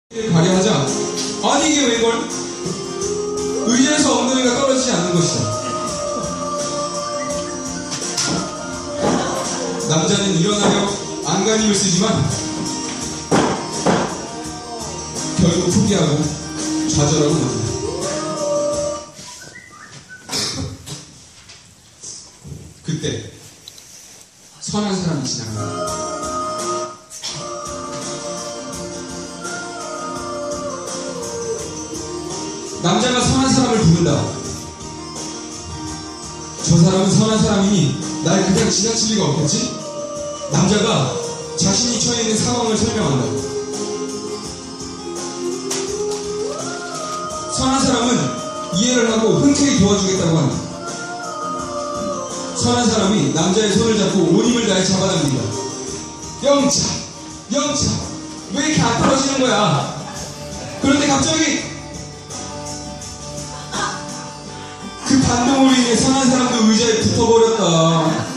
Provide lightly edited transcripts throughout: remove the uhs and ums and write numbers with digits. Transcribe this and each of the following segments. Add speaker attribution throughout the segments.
Speaker 1: 발휘하자. 아니 이게 웬걸? 의자에서 엉덩이가 떨어지지 않는 것이다. 남자는 일어나려 안간힘을 쓰지만 결국 포기하고 좌절하고 맙니다. 그때 선한 사람이 지나갑니다. 남자가 선한 사람을 부른다. 저 사람은 선한 사람이니 날 그냥 지나칠 리가 없겠지? 남자가 자신이 처해 있는 상황을 설명한다. 선한 사람은 이해를 하고 흔쾌히 도와주겠다고 한다. 선한 사람이 남자의 손을 잡고 온 힘을 다해 잡아당긴다. 영차! 영차! 왜 이렇게 안 떨어지는 거야? 그런데 갑자기 그 반동으로 인해 선한 사람도 의자에 붙어버렸다.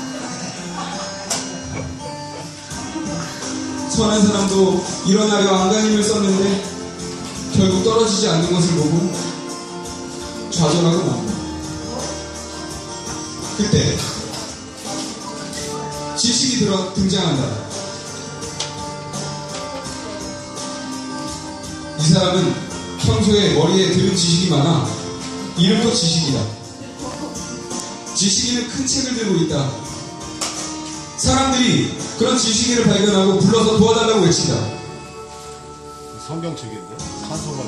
Speaker 1: 선한 사람도 일어나려 안간힘을 썼는데 결국 떨어지지 않는 것을 보고 좌절하고 맙니다. 그때 지식이 등장한다. 이 사람은 평소에 머리에 들은 지식이 많아 이름도 지식이다. 지식인은 큰 책을 들고 있다. 사람들이 그런 지식인을 발견하고 불러서 도와달라고 외친다.
Speaker 2: 성경책인데? 산소가.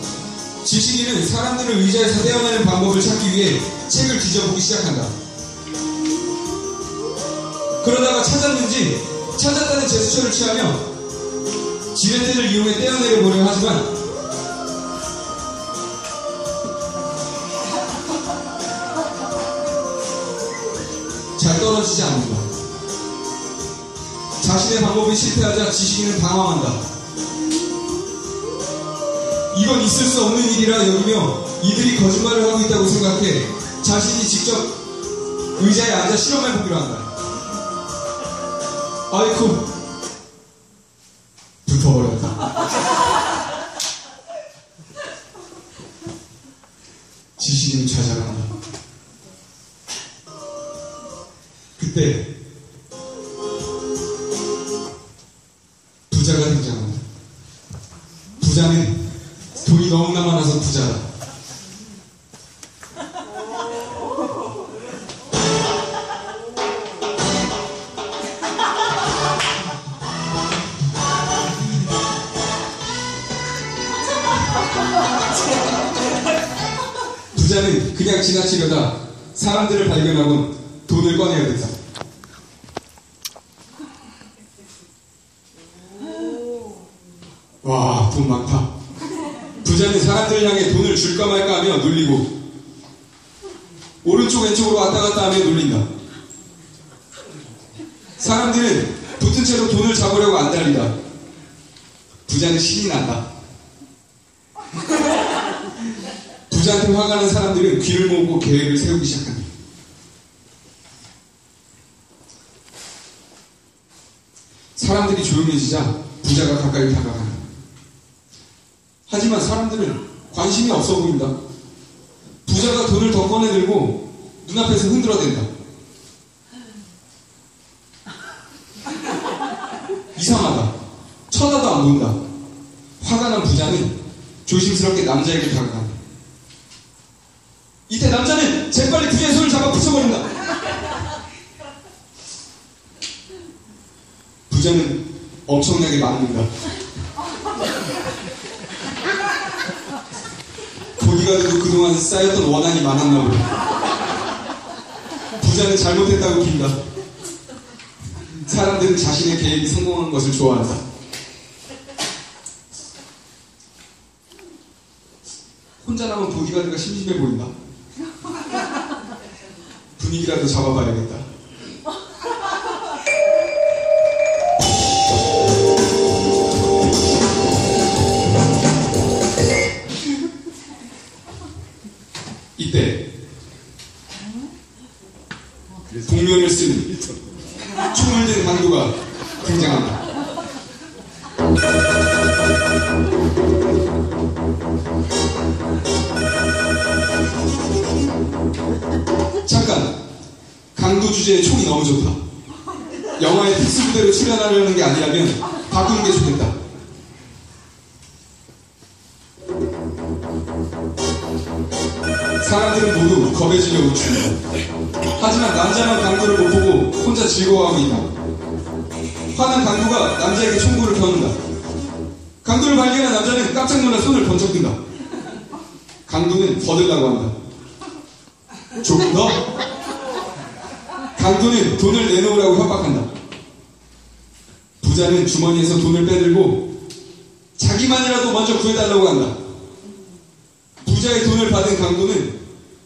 Speaker 1: 지식인은 사람들을 의자에서 떼어내는 방법을 찾기 위해 책을 뒤져보기 시작한다. 그러다가 찾았다는 제스처를 취하며 지렛대를 이용해 떼어내려 보려 하지만 잘 떨어지지 않는다. 자신의 방법이 실패하자 지식인은 당황한다. 이건 있을 수 없는 일이라 여기며 이들이 거짓말을 하고 있다고 생각해 자신이 직접 의자에 앉아 실험해보기로 한다. 아이쿠, 붙어버렸다. 지식인은 좌절한다. 그때 부자가 등장한다. 부자는 돈이 너무나 많아서 부자다. 부자는 그냥 지나치려다 사람들을 발견하곤 돈을 꺼내야 된다. 와, 돈 많다. 부자는 사람들을 향해 돈을 줄까 말까 하며 눌리고 오른쪽 왼쪽으로 왔다 갔다 하며 눌린다. 사람들은 붙은 채로 돈을 잡으려고 안달리다. 부자는 신이 난다. 부자한테 화가 난 사람들은 귀를 모으고 계획을 세우기 시작한다. 사람들이 조용해지자 부자가 가까이 다가간다. 하지만 사람들은 관심이 없어 보인다. 부자가 돈을 더 꺼내들고 눈앞에서 흔들어댄다. 이상하다. 쳐다도 안 본다. 화가 난 부자는 조심스럽게 남자에게 다가간다. 이때 남자는 재빨리 부자의 손을 잡아 붙여버린다. 부자는 엄청나게 맞는다. 보디가드도 그동안 쌓였던 원한이 많았나 보다. 부자는 잘못했다고 빈다. 사람들은 자신의 계획이 성공한 것을 좋아한다. 혼자 남은 보디가드가 심심해 보인다. 분위기라도 잡아봐야겠다. 이때 동면을 쓴 총을 든 강도가 등장한다. 주제에 촉이 너무 좋다. 영화의 특수부대로 출연하려는 게 아니라면 바꾸는 게 좋겠다. 사람들은 모두 겁에 질려 웃춘다. 하지만 남자만 강도를 못 보고 혼자 즐거워하고 있다. 화난 강도가 남자에게 총구를 펴는다. 강도를 발견한 남자는 깜짝 놀라 손을 번쩍 든다. 강도는 거들라고 한다. 조금 더? 강도는 돈을 내놓으라고 협박한다. 부자는 주머니에서 돈을 빼들고 자기만이라도 먼저 구해달라고 한다. 부자의 돈을 받은 강도는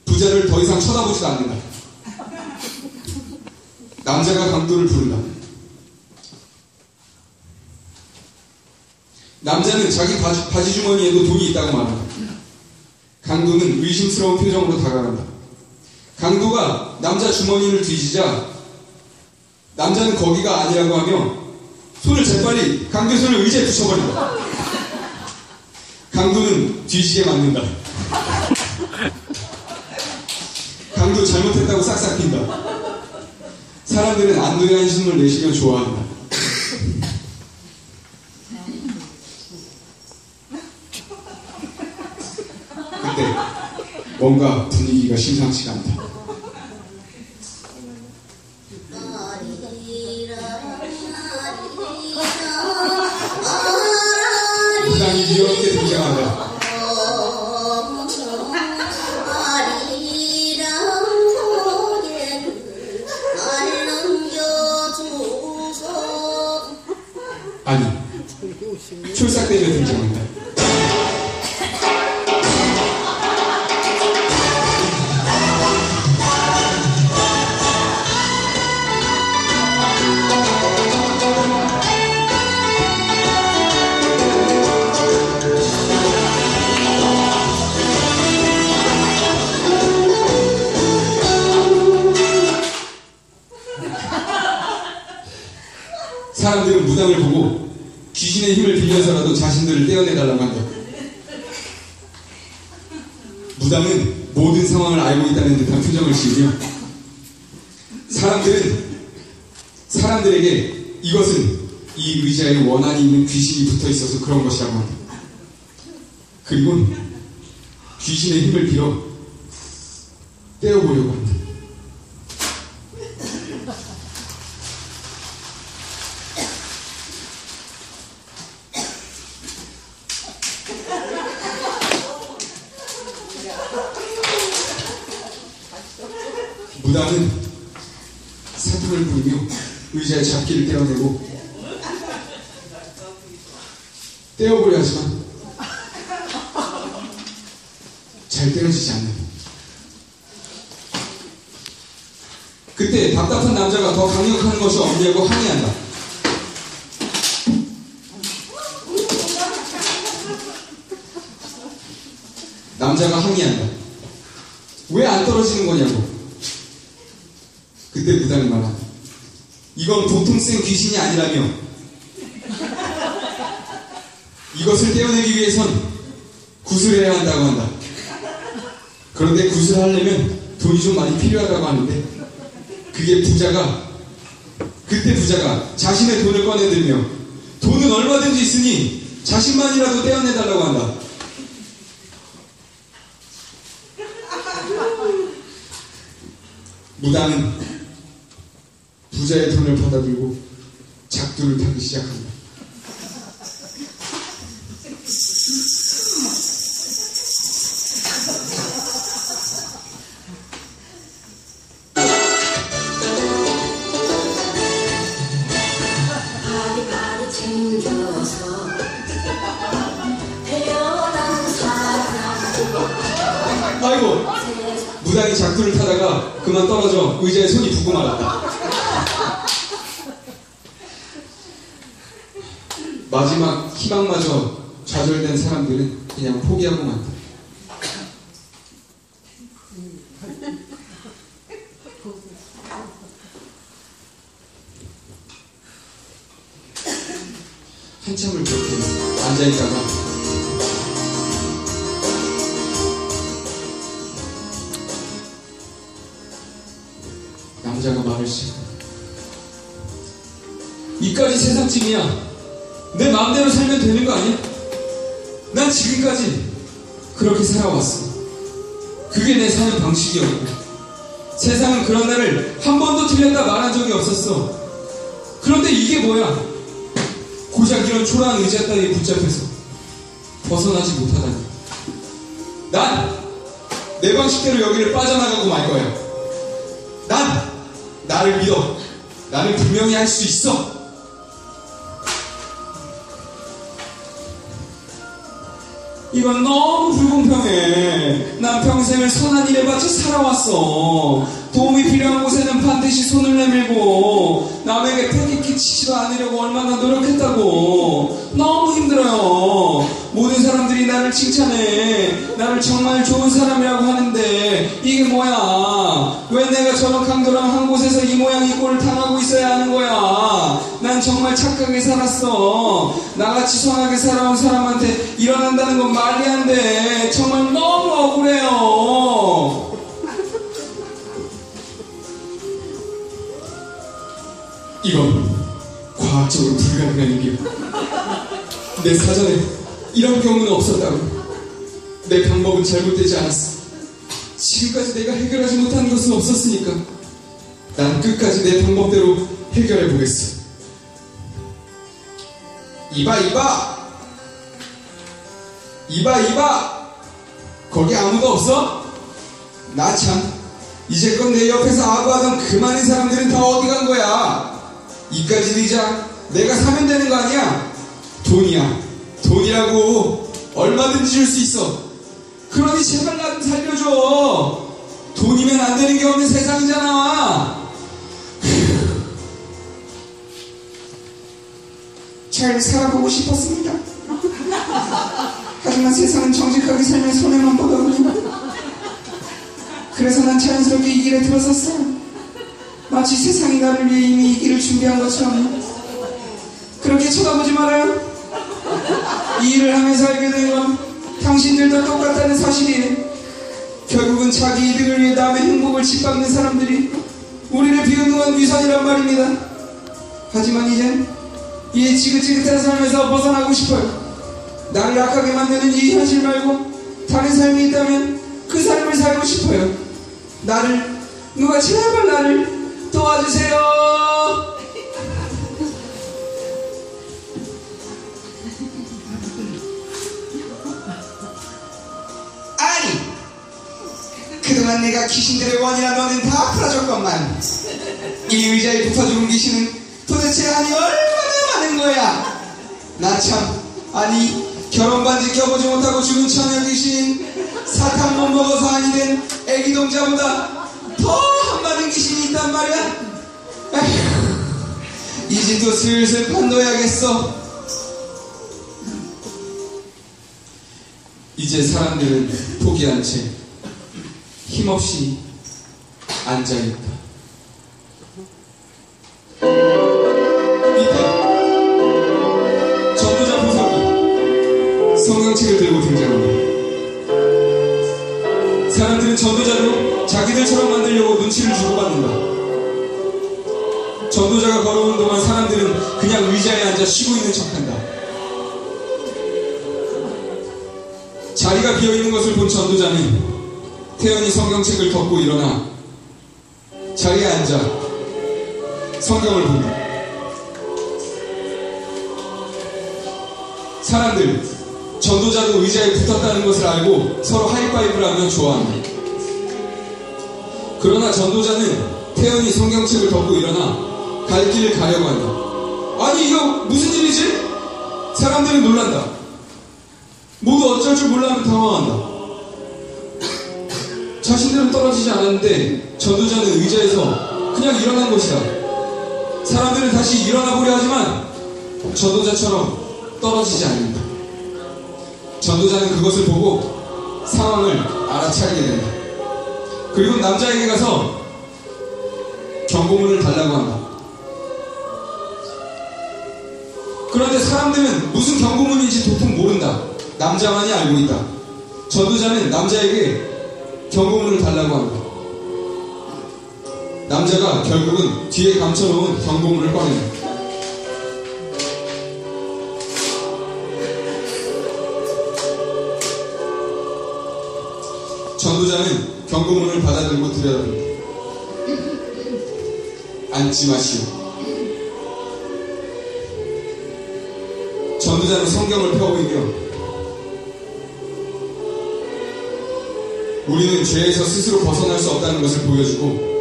Speaker 1: 부자를 더 이상 쳐다보지도 않는다. 남자가 강도를 부른다. 남자는 자기 바지 주머니에도 돈이 있다고 말한다. 강도는 의심스러운 표정으로 다가간다. 강도가 남자 주머니를 뒤지자 남자는 거기가 아니라고 하며 손을 재빨리 강도의 손을 의자에 붙여버린다. 강도는 뒤지게 맞는다. 강도 잘못했다고 싹싹 빈다. 사람들은 안도의 한숨을 내쉬며 좋아한다. 그때 뭔가 분위기가 심상치가 않다. 무당이 귀엽게 등장한다. 아니, 출삭되며 등장한다. 사람들은 무당을 보고 귀신의 힘을 빌려서라도 자신들을 떼어내달라고 한다. 무당은 모든 상황을 알고 있다는 듯한 표정을 지으며 사람들에게 이것은 이 의자에 원한이 있는 귀신이 붙어 있어서 그런 것이라고 한다. 그리고 귀신의 힘을 빌어 떼어보려고 한다. 무당은 사탕을 부리며 의자의 잡기를 떼어내고 떼어보려 하지만 잘 떼어지지 않는다. 그때 답답한 남자가 더 강력한 것이 없냐고 항의한다. 남자가 항의한다. 왜 안 떨어지는 거냐고. 그때 무당이 말한다. 이건 보통 센 귀신이 아니라며 이것을 떼어내기 위해선 구슬해야 한다고 한다. 그런데 구슬하려면 돈이 좀 많이 필요하다고 하는데 그때 부자가 자신의 돈을 꺼내들며 돈은 얼마든지 있으니 자신만이라도 떼어내달라고 한다. 무당은 부자의 돈을 받아들고 작두를 타기 시작한다. 아이고, 무당이 작두를 타다가 그만 떨어져 의자에 손이 붙고 말았다. 마지막 희망마저 좌절된 사람들은 그냥 포기하고 만다. 한참을 그렇게 앉아있다가 남자가 말을 말을 시작한다. 이까지 세상쯤이야. 내 마음대로 살면 되는 거 아니야? 난 지금까지 그렇게 살아왔어. 그게 내 사는 방식이었고, 세상은 그런 날을 한 번도 틀렸다 말한 적이 없었어. 그런데 이게 뭐야? 고작 이런 초라한 의자 따위에 붙잡혀서 벗어나지 못하다니. 난 내 방식대로 여기를 빠져나가고 말 거야. 난 나를 믿어. 나는 분명히 할 수 있어. 이건 너무 불공평해. 난 평생을 선한 일에 바쳐 살아왔어. 도움이 필요한 곳에는 반드시 손을 내밀고 남에게 폐기 끼치지도 않으려고 얼마나 노력했다고. 너무 힘들어요. 모든 사람들이 나를 칭찬해. 나를 정말 좋은 사람이라고 하는데 이게 뭐야? 왜 내가 저런 강도랑 한 곳에서 이 모양 이 꼴을 당하고 있어야 하는 거야? 난 정말 착하게 살았어. 나같이 선하게 살아온 사람한테 일어난다는 건 말이 안 돼. 정말 너무 억울해요. 이건 과학적으로 불가능한 일이야. 내 사전에 이런 경우는 없었다고. 내 방법은 잘못되지 않았어. 지금까지 내가 해결하지 못한 것은 없었으니까 난 끝까지 내 방법대로 해결해보겠어. 이봐 거기 아무도 없어? 나 참 이제껏 내 옆에서 아부하던 그 많은 사람들은 다 어디 간 거야? 이까지 의자 내가 사면 되는 거 아니야? 돈이야. 돈이라고 얼마든지 줄 수 있어. 그러니 제발 나 좀 살려줘. 돈이면 안 되는 게 없는 세상이잖아. 잘 살아보고 싶었습니다. 하지만 세상은 정직하게 살면 손해만 보거든요. 그래서 난 자연스럽게 이 길에 들어섰어요. 마치 세상이 나를 위해 이미 이 길을 준비한 것처럼. 그렇게 쳐다보지 말아요. 이 일을 하면서 알게 된 건 당신들도 똑같다는 사실이에요. 결국은 자기 이득을 위해 남의 행복을 짓밟는 사람들이 우리를 비웃는 위선이란 말입니다. 하지만 이젠 이 지긋지긋한 삶에서 벗어나고 싶어요. 나를 약하게 만드는 이 현실 말고 다른 삶이 있다면 그 삶을 살고 싶어요. 누가 제발 나를 도와주세요. 아니, 그동안 내가 귀신들의 원이라 너는 다 풀어줬건만 이 의자에 붙어 죽은 귀신은 도대체 한이 얼마나 많은 거야? 나 참, 아니 결혼 반지 껴보지 못하고 죽은 처녀 귀신, 사탕 못 먹어서 한이 된 애기 동자보다 더 한 많은 귀신이 있단 말이야. 에휴, 이 집도 슬슬 판도해야겠어. 이제 사람들은 포기한 채 힘없이 앉아있다. 이때 전도자 보석이 성경책을 들고 등장합니다. 사람들은 전도자로 자기들처럼 만들려고 눈치를 주고받는다. 전도자가 걸어오는 동안 사람들은 그냥 의자에 앉아 쉬고 있는 척한다. 자리가 비어있는 것을 본 전도자는 태연히 성경책을 덮고 일어나 자리에 앉아 성경을 본다. 사람들, 전도자도 의자에 붙었다는 것을 알고 서로 하이파이브를 하며 좋아한다. 그러나 전도자는 태연히 성경책을 덮고 일어나 갈 길을 가려고 한다. 아니 이거 무슨 일이지? 사람들은 놀란다. 모두 어쩔 줄 몰라하며 당황한다. 자신들은 떨어지지 않았는데 전도자는 의자에서 그냥 일어난 것이다. 사람들은 다시 일어나 보려 하지만 전도자처럼 떨어지지 않는다. 전도자는 그것을 보고 상황을 알아차리게 된다. 그리고 남자에게 가서 경고문을 달라고 한다. 그런데 사람들은 무슨 경고문인지 도통 모른다. 남자만이 알고 있다. 전도자는 남자에게 경고문을 달라고 한다. 남자가 결국은 뒤에 감춰놓은 경고문을 꺼낸다. 전도자는 경고문을 받아들고 들여다본다. 앉지 마시오. 전도자는 성경을 펴보이며 우리는 죄에서 스스로 벗어날 수 없다는 것을 보여주고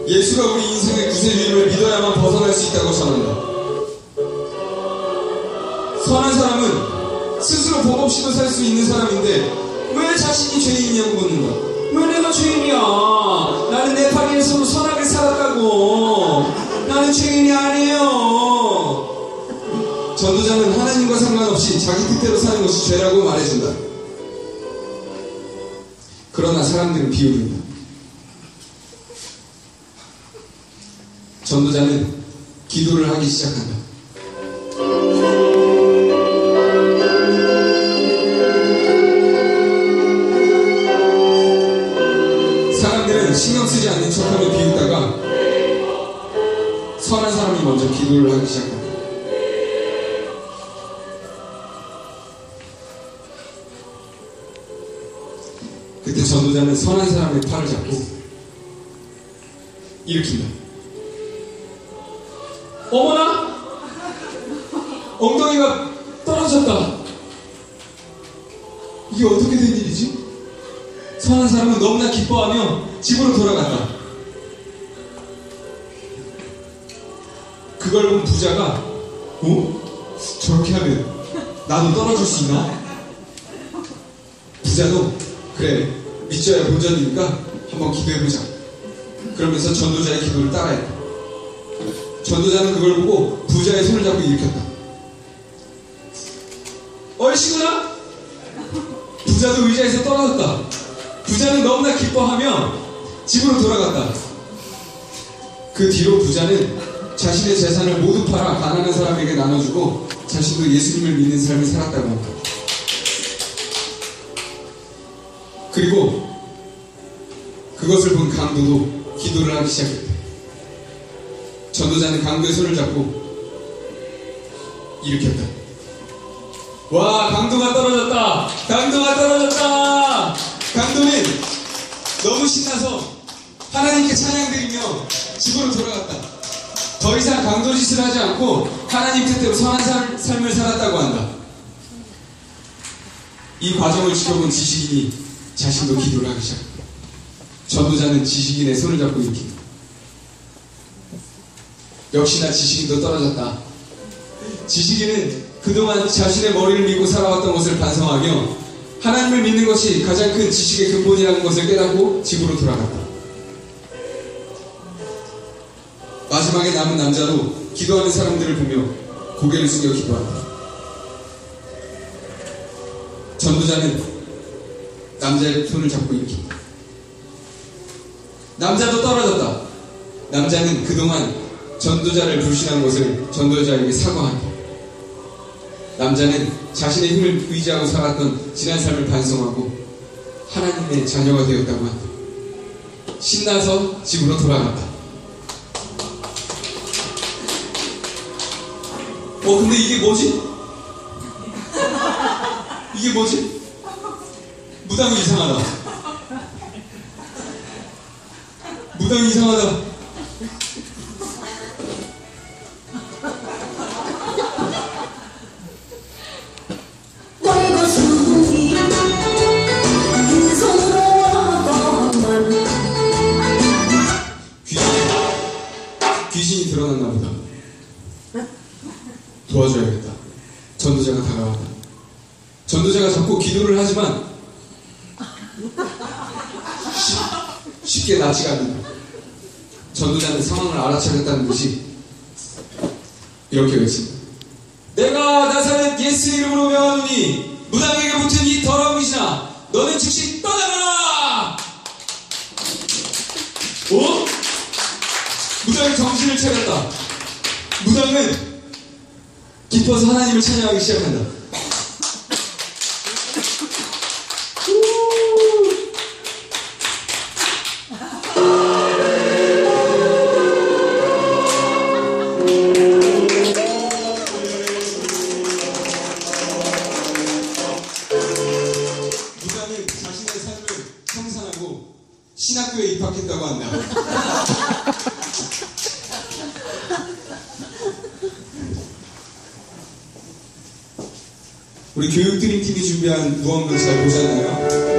Speaker 1: 예수가 우리 인생의 구세주임을 믿어야만 벗어날 수 있다고 전한다. 선한 사람은 스스로 법 없이도 살 수 있는 사람인데 왜 자신이 죄인이냐고 묻는다. 왜 내가 죄인이야? 나는 내 파리에서도 선하게 살았다고. 나는 죄인이 아니에요. 전도자는 하나님과 상관없이 자기 뜻대로 사는 것이 죄라고 말해준다. 그러나 사람들은 비웃는다. 전도자는 기도를 하기 시작한다. 사람들은 신경 쓰지 않는 척하며 비웃다가 선한 사람이 먼저 기도를 하기 시작한다. 그때 전도자는 선한 사람의 팔을 잡고 일으킨다. 어머나! 엉덩이가 떨어졌다. 이게 어떻게 된 일이지? 선한 사람은 너무나 기뻐하며 집으로 돌아갔다. 그걸 본 부자가 저렇게 하면 나도 떨어질 수 있나? 부자도 그래 믿져야 본전이니까 한번 기도해보자. 그러면서 전도자의 기도를 따라했다. 전도자는 그걸 보고 부자의 손을 잡고 일으켰다. 얼씨구나? 부자도 의자에서 떨어졌다. 부자는 너무나 기뻐하며 집으로 돌아갔다. 그 뒤로 부자는 자신의 재산을 모두 팔아 가난한 사람에게 나눠주고 자신도 예수님을 믿는 삶을 살았다고 한다. 그리고 그것을 본 강도도 기도를 하기 시작했다. 전도자는 강도의 손을 잡고 일으켰다. 와, 강도가 떨어졌다. 강도가 떨어졌다. 강도는 너무 신나서 하나님께 찬양드리며 집으로 돌아갔다. 더 이상 강도 짓을 하지 않고 하나님 뜻대로 선한 삶을 살았다고 한다. 이 과정을 지켜본 지식인이 자신도 기도를 하기 시작한다. 전도자는 지식인의 손을 잡고 일으킨다. 역시나 지식인도 떨어졌다. 지식인은 그동안 자신의 머리를 믿고 살아왔던 것을 반성하며 하나님을 믿는 것이 가장 큰 지식의 근본이라는 것을 깨닫고 집으로 돌아갔다. 마지막에 남은 남자도 기도하는 사람들을 보며 고개를 숙여 기도한다. 전도자는 남자의 손을 잡고 일으킨다. 남자도 떨어졌다. 남자는 그동안 전도자를 불신한 것을 전도자에게 사과한다. 남자는 자신의 힘을 의지하고 살았던 지난 삶을 반성하고 하나님의 자녀가 되었다고 한다. 신나서 집으로 돌아갔다. 근데 이게 뭐지? 이게 뭐지? 무당이 이상하다. 무당이 이상하다. 귀신이 드러났나 보다. 도와줘야겠다. 전도자가 다가왔다. 전도자가 자꾸 기도를 하지만 쉽게 낫지가 않는다. 전도자는 상황을 알아차렸다는 듯이 이렇게 외친다. 내가 나사렛 예수 이름으로 명하노니 무당에게 붙은 이 더러운 귀신아, 너는 즉시 떠나가라! 무당이 정신을 차렸다. 무당은 기뻐서 하나님을 찬양하기 시작한다. 신학교에 입학했다고 한다. 우리 교육드림팀이 준비한 무언가 잘 보셨나요?